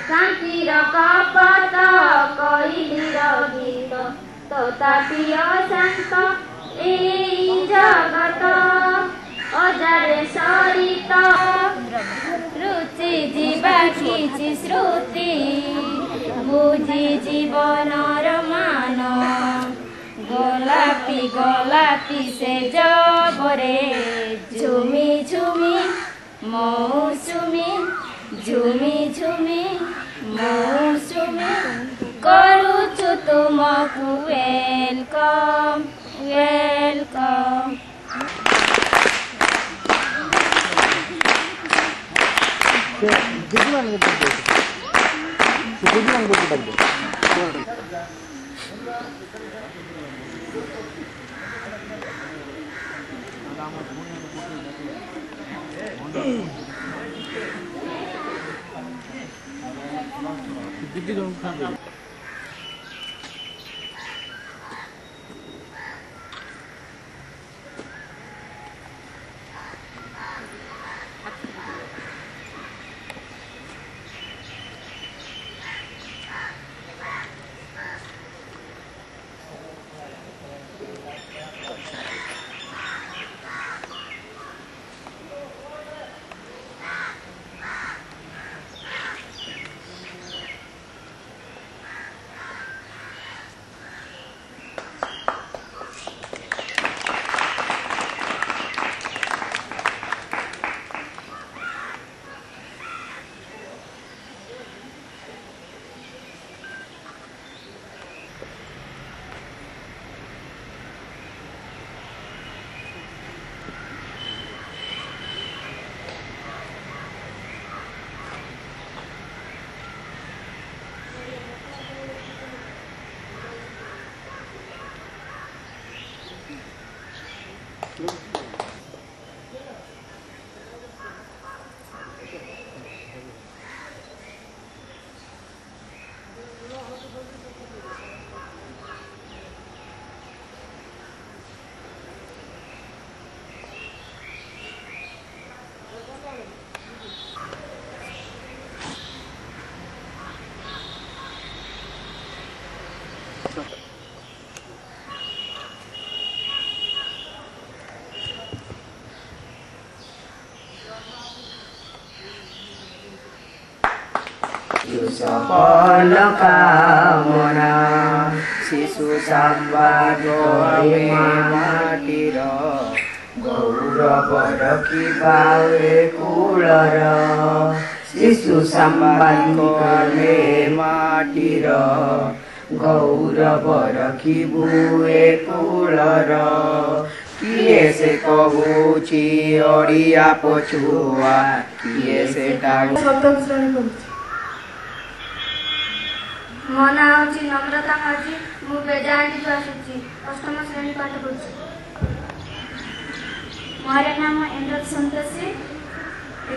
शान्तिर कपट कैलीर गीत तथापिय शान्त ए जगत अजरे सरित रुचि जीवा खिची श्रुति बुझी जीवनर मान गोलापी गोलापी से जबरे झुमी झुमी मौसुमी झुमी झुमी मौसुमी करुछु तुमको वेलकम वेलकम। सफल कामना शिशु संवाद माटीर गौरव रखिबावे कुलर शिशु संवाद माटीर गौरव रखिबुए कुलर किए से कहूची ओडिया पछुआ किए से मो ना हूँ नम्रता माझी मु बेजाटी आसूची अष्टम श्रेणी पाठ पढ़ुची। मोर नाम इंद्र संतोषी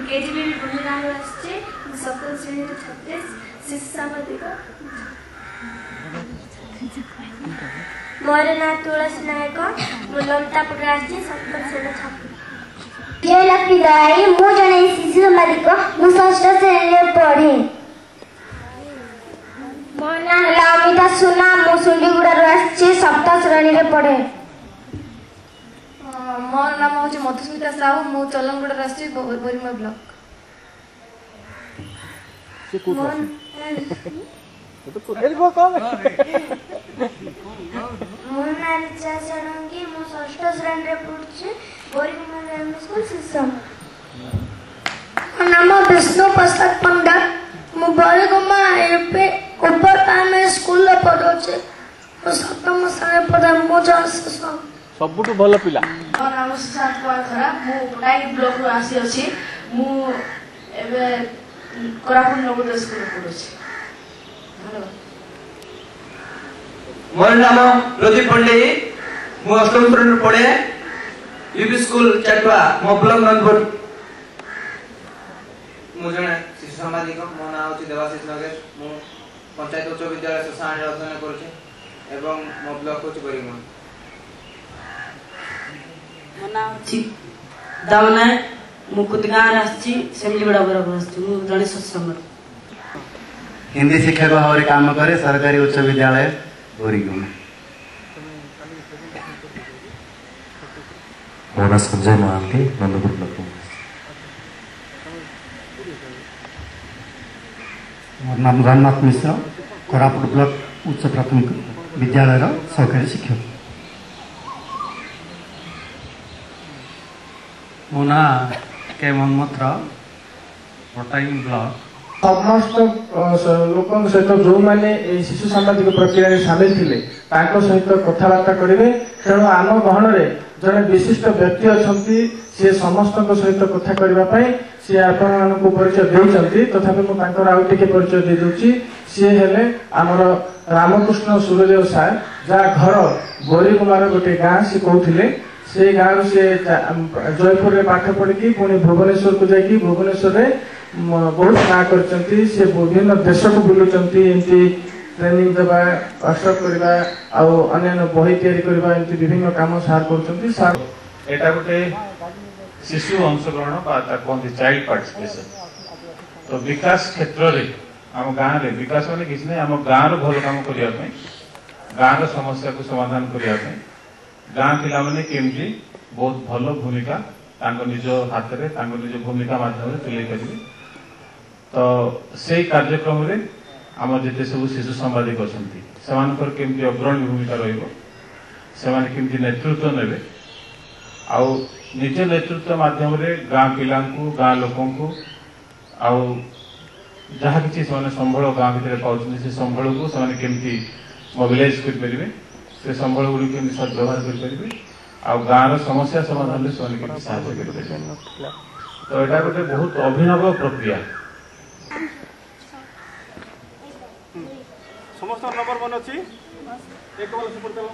केजीबी भूमिगाँव आसी सप्तम श्रेणी 36 शिशु साम्बादिक। मोर ना तुलसी नायक मु ललितापुर आसी सप्तम श्रेणी 36। जयलक्ष्मी दाई मु जने शिशु साम्बादिक मु षष्ठ श्रेणी पढ़े। मो ना अमिता सुना मु सुंडीगुड़ा आसी सप्तम श्रेणी पढ़े। मो नाम हूँ मधुस्मिता साहू मु चलनगुड़ा आसी बोरीमा ब्लॉक। मो ना रिचा षडंगी मु षष्ठ श्रेणी पढ़ुची बोरीमा स्कूल शिशम। मो नाम विष्णु प्रसाद पंडा मु बोरीगुमा एपे ऊपर प्राइमरी स्कूल पढ़ुची सप्तम श्रेणी पढ़े मो जन सबुठु भल पिला। मो नाम सुशांत कुमार खरा मु पटाई ब्लॉक रो आसी अछि मु एबे कोरापुट नवोदय स्कूल पढ़ुची। मोर नाम प्रदीप पंडे मु अष्टम श्रेणी पढ़े यूपी स्कूल चाटुआ मो ब्लॉक नंदपुर। मु जने शिशु सामाजिक मो नाम अछि देवाशीष नगेश मु पंचायत उच्च विद्यालय शशान अध्ययन करूछी एवं मो ब्लॉक अछि बरिमा। मो नाम अछि दावना मु कुतगाँव आसी सेमलीगुड़ा बराबर जड़े सत्संग हिंदी शिक्षक भाव में काम करे सरकारी उच्च विद्यालय बोरीगुमा। मो ना संजय महांती नंदपुर ब्लॉक। मोर नाम रामनाथ मिश्र कोरापुट ब्लॉक उच्च प्राथमिक विद्यालय सहकारी शिक्षक। मो ना के मनमत्र रोटाइम ब्लॉक। समस्त लोक सहित जो मैंने शिशु सामाजिक प्रक्रिया सामिल थे सहित कथबार्ता करेंगे। तेणु आम गहन में जड़े विशिष्ट व्यक्ति अच्छा सी समस्त सहित कथा करने सी आपण परिचय देती तथापि मुझे आउ टे परिचय दे दूची। सी हेले आमर रामकृष्ण सूर्यदेव सार जहाँ घर बोरीगुमार गोटे गाँ सी कहते से गाँव से जयपुर में पाठ पढ़ी पुणी भुवनेश्वर को जाकि भुवनेश्वर में बहुत ना करचंती से विभिन्न देश को बुलुचंती एमती ट्रेनिंग देवा वर्कशॉप करबा आउ अन्य बही तैयारी करबा एमती विभिन्न काम सार करचंती। सार एटा गोटे शिशु अंशग्रहण बा कहते चाइल्ड पार्टिसिपेशन। तो विकास क्षेत्र रे आम गाँव रे विकास माने किसी नहीं आम गाँव भल काम करने गाँव समस्या को समाधान करने गाँ पिला माने केमती बहुत भल भूमिका निज हाथ में निज भूमिका माध्यम तुले करेंगे। तो से कार्यक्रम रे आम जिते सब शिशु सांबादिक अच्छा केमती अग्रणी भूमिका रही नेतृत्व ने आउ निज नेतृत्व माध्यम रे गाँ पिला गाँ लोक जहाँ कि संबल गाँ भितर पाँच से संबल को केमती मोबिलाइज करेंगे से संबल गुड़ी केमती सदव्यवहार करेंगे आउ गाँव समस्या समाधान में साहाय्य करेंगे। तो यहाँ गोटे बहुत अभिनव प्रक्रिया। समस्त नंबर मन अच्छी एक बार सुपर चलो